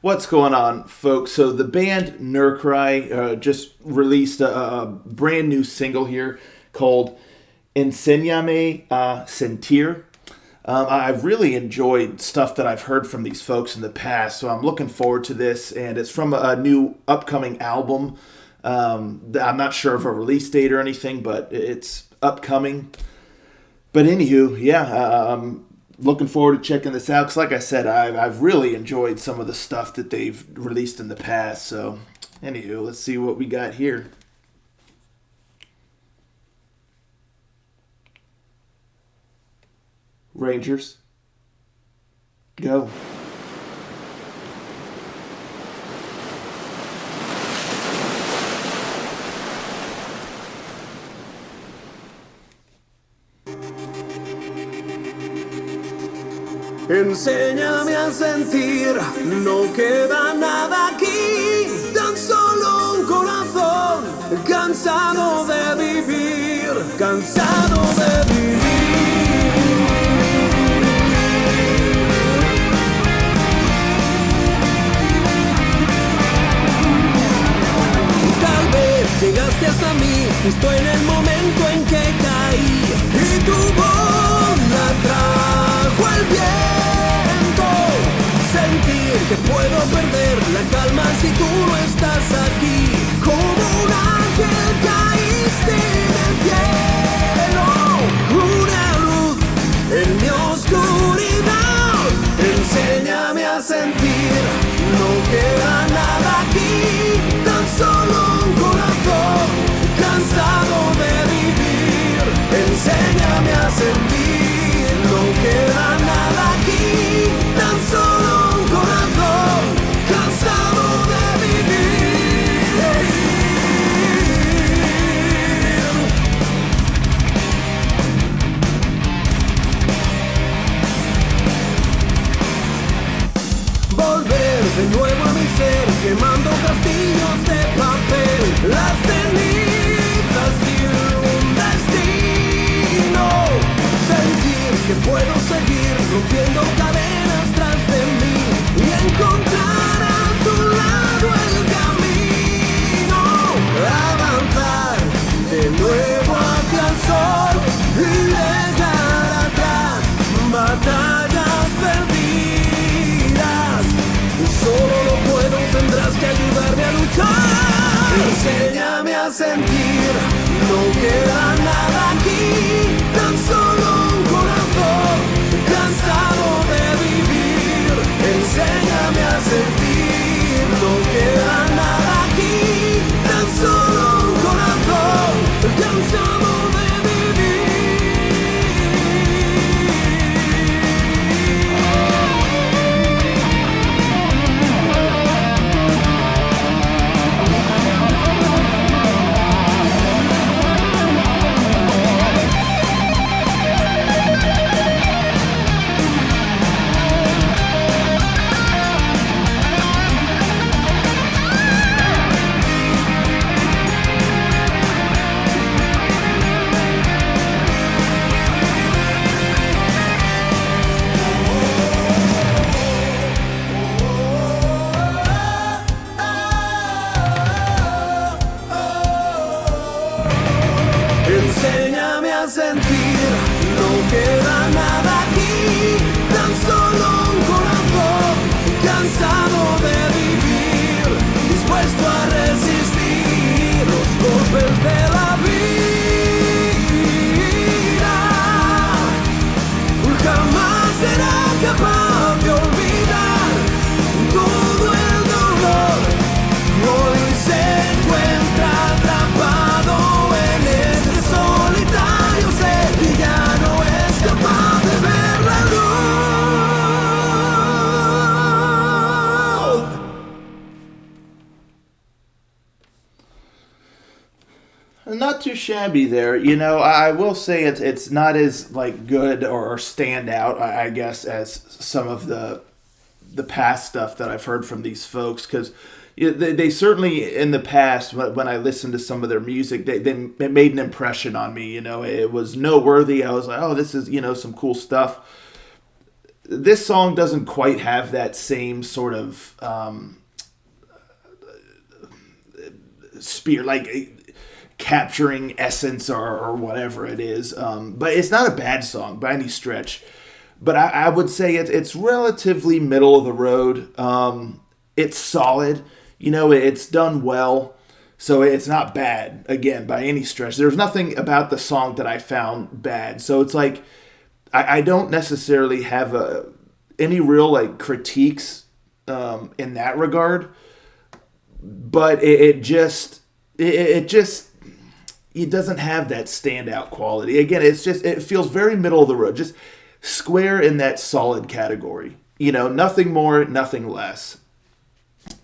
What's going on, folks? So the band Nurcry just released a brand new single here called Enséñame, Sentir. I've really enjoyed stuff that I've heard from these folks in the past, so I'm looking forward to this. And it's from a new upcoming album. I'm not sure of a release date or anything, but it's upcoming. But anywho, looking forward to checking this out because, like I said, I've really enjoyed some of the stuff that they've released in the past. So, anywho, let's see what we got here. Rangers, go. Enséñame a sentir, no queda nada aquí, tan solo un corazón cansado de vivir, cansado de vivir. Tal vez llegaste hasta mí, justo en el momento en que caí, y tu voz la trajo el viento. Sentir que puedo perder la calma si tú no estás aquí. Como un ángel caíste del cielo, una luz en mi oscuridad. Enséñame a sentir, no queda nada aquí, tan solo un corazón cansado de vivir. Enséñame a sentir, no queda nada aquí, tan solo de nuevo a mi ser, quemando castillos de papel, las cenizas de un destino. Sentir que puedo seguir rompiendo cadenas tras de mí y encontrar a tu lado el camino. Avanzar de nuevo hacia el sol y dejar atrás batallas perdidas. Solo lo puedo, tendrás que ayudarme a luchar. Enséñame a sentir, no queda nada aquí, tan solo un corazón cansado de vivir. Enséñame a sentir, no queda nada aquí, tan solo un corazón cansado de vivir. Enséñame a sentir, no queda nada aquí, tan solo un corazón cansado de vivir, dispuesto a resistir los golpes de la vida. Jamás será capaz de olvidar todo el dolor. Hoy se encuentra atrapado en este solitario ser y ya no es capaz de ver la luz. Not too shabby there. You know, I will say it's not as like good or stand out, I guess, as some of the past stuff that I've heard from these folks, because they certainly in the past, when I listened to some of their music, they made an impression on me. You know, it was noteworthy. I was like, oh, this is, some cool stuff. this song doesn't quite have that same sort of spirit, like capturing essence or whatever it is. But it's not a bad song by any stretch. But I would say it's relatively middle of the road. It's solid. It's done well. So it's not bad, again, by any stretch. There's nothing about the song that I found bad. So it's like, I don't necessarily have any real like critiques in that regard. But it doesn't have that standout quality. Again, it feels very middle of the road. Just square in that solid category. Nothing more, nothing less.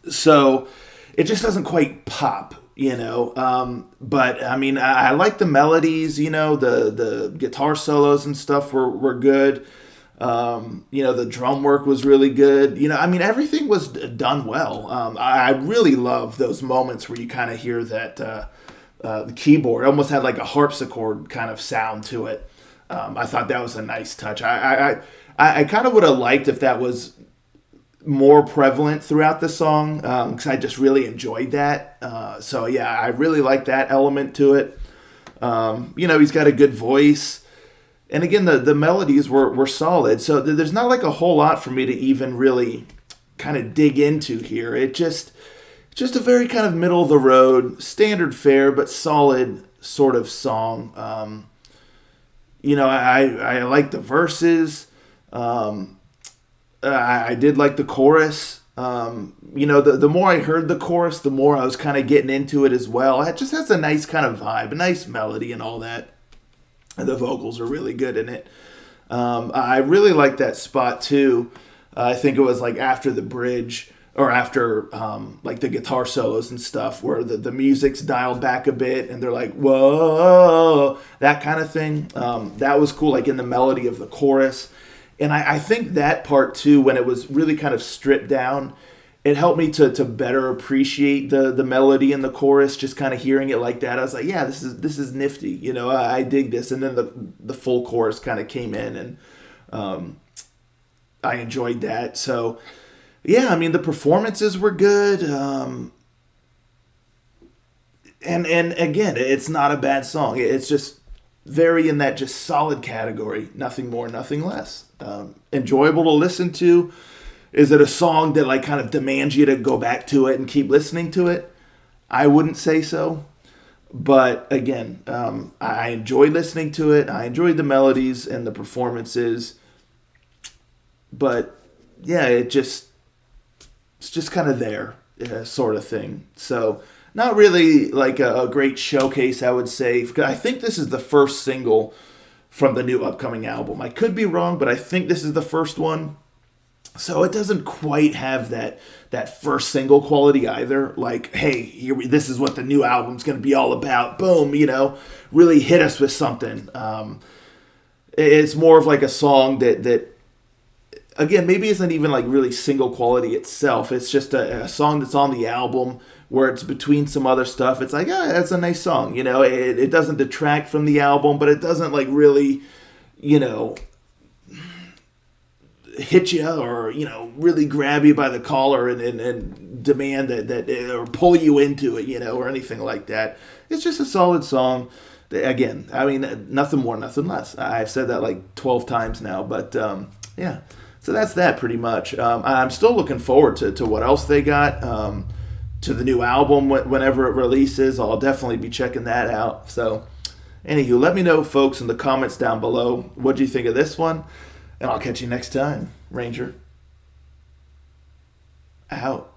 So it just doesn't quite pop. But I mean, I like the melodies, the guitar solos and stuff were good. The drum work was really good. I mean, everything was done well. I really love those moments where you kind of hear that the keyboard almost had like a harpsichord kind of sound to it. I thought that was a nice touch. I kind of would have liked if that was more prevalent throughout the song, because I just really enjoyed that. So yeah, I really like that element to it. He's got a good voice, and again, the melodies were solid. So there's not like a whole lot for me to even really kind of dig into here. It's just a very kind of middle of the road, standard fare but solid sort of song. I like the verses. I did like the chorus. The more I heard the chorus, the more I was kind of getting into it as well. It just has a nice kind of vibe, a nice melody and all that. And the vocals are really good in it. I really like that spot too. I think it was like after the bridge or after like the guitar solos and stuff where the music's dialed back a bit and they're like, whoa, that kind of thing. That was cool, like in the melody of the chorus. And I think that part too, when it was really kind of stripped down, it helped me to better appreciate the melody in the chorus. Just kind of hearing it like that, I was like, yeah, this is nifty. I dig this. And then the full chorus kind of came in, and I enjoyed that. So yeah, I mean the performances were good. And again, it's not a bad song. It's just very in that just solid category. Nothing more, nothing less. Enjoyable to listen to. Is it a song that like kind of demands you to go back to it and keep listening to it? I wouldn't say so. But again, I enjoyed listening to it. I enjoyed the melodies and the performances. But yeah, it's just kind of there, sort of thing. So not really like a great showcase, I would say. I think this is the first single from the new upcoming album. I could be wrong, but I think this is the first one. So it doesn't quite have that first single quality either. Like, hey, this is what the new album's going to be all about. Boom, really hit us with something. It's more of like a song that again, maybe isn't even like really single quality itself. It's just a song that's on the album where it's between some other stuff. It's like, that's a nice song. It doesn't detract from the album, but it doesn't like really, hit you or, really grab you by the collar and demand that or pull you into it, or anything like that. It's just a solid song. Again, I mean, nothing more, nothing less. I've said that like 12 times now, but yeah. So that's that pretty much. I'm still looking forward to what else they got. To the new album whenever it releases. I'll definitely be checking that out. So, anywho, let me know, folks, in the comments down below. What do you think of this one? And I'll catch you next time. Ranger. Out.